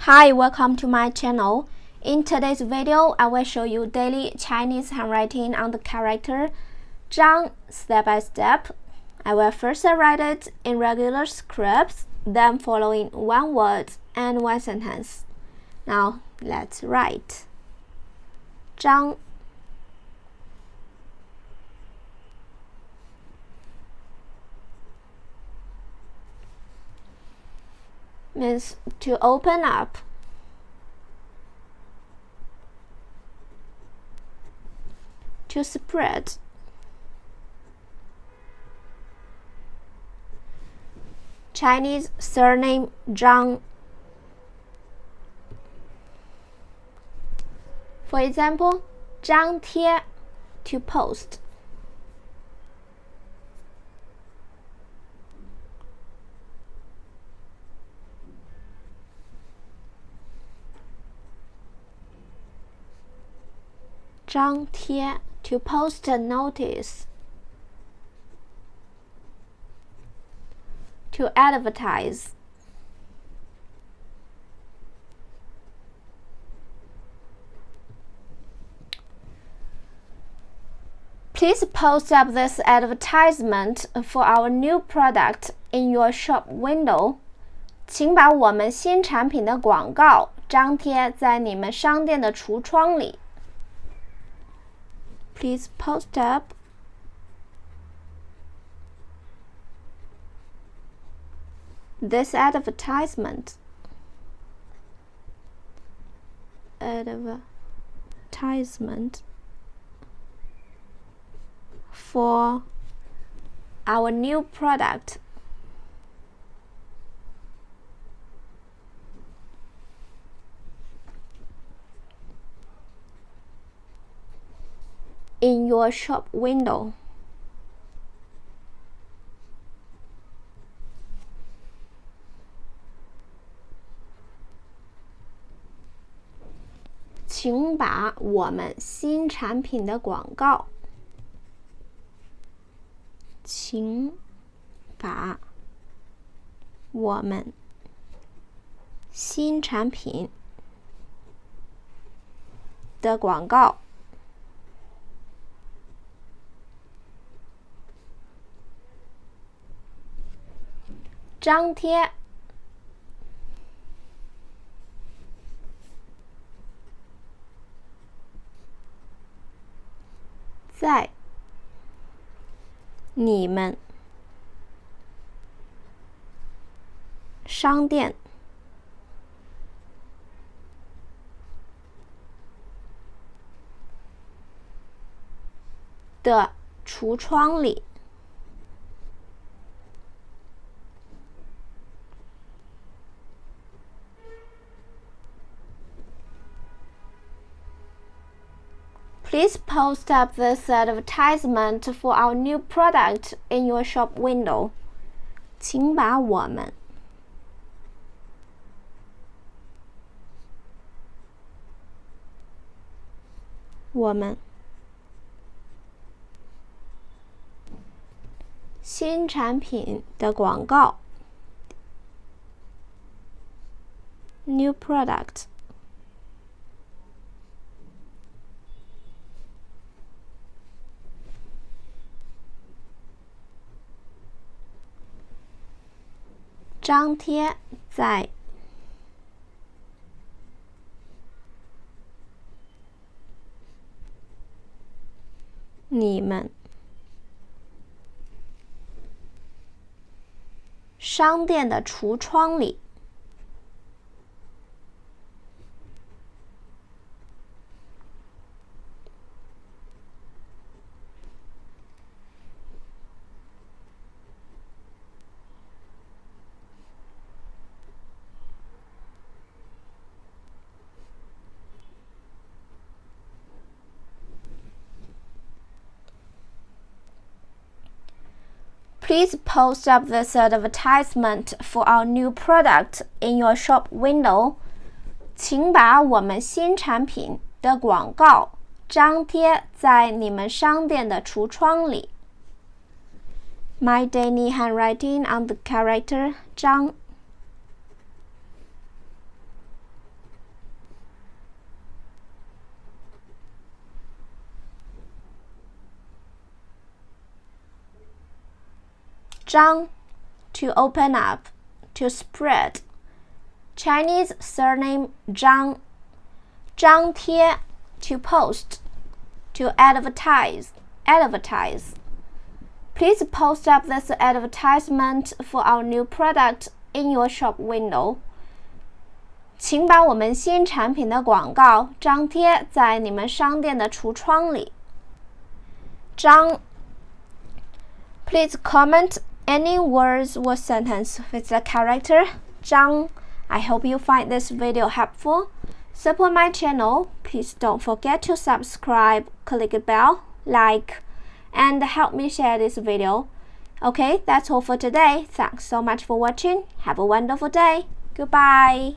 Hi, welcome to my channel. In today's video, I will show you daily Chinese handwriting on the character zhāng step by step. I will first write it in regular scripts, then following one word and one sentence. Now, let's write. zhāng means to open up. To spread. Chinese surname Zhang. For example, 张贴 to post. Zhang贴 to post a notice. To advertise. Please post up this advertisement for our new product in your shop window. 请把我们新产品的广告张贴在你们商店的橱窗里。Please post up this advertisement for our new product in your shop window. "请把我们新产品的广告请把我们新产品的广告张贴在你们商店的橱窗里。Please post up this advertisement for our new product in your shop window. 请把我们新产品的广告 New product张贴在你们商店的橱窗里。Please post up this advertisement for our new product in your shop window. 请把我们新产品的广告张贴在你们商店的橱窗里。My daily handwriting on the character Zhang. zhāng, to open up, to spread. Chinese surname Zhang, 张贴, to post, to advertise, advertise. Please post up this advertisement for our new product in your shop window. 请把我们新产品的广告张贴在你们商店的橱窗里。zhāng. Please comment any words or sentence with the character zhāng. I hope you find this video helpful. Support my channel. Please don't forget to subscribe, click the bell, like, and help me share this video. Okay, that's all for today. Thanks so much for watching. Have a wonderful day. Goodbye.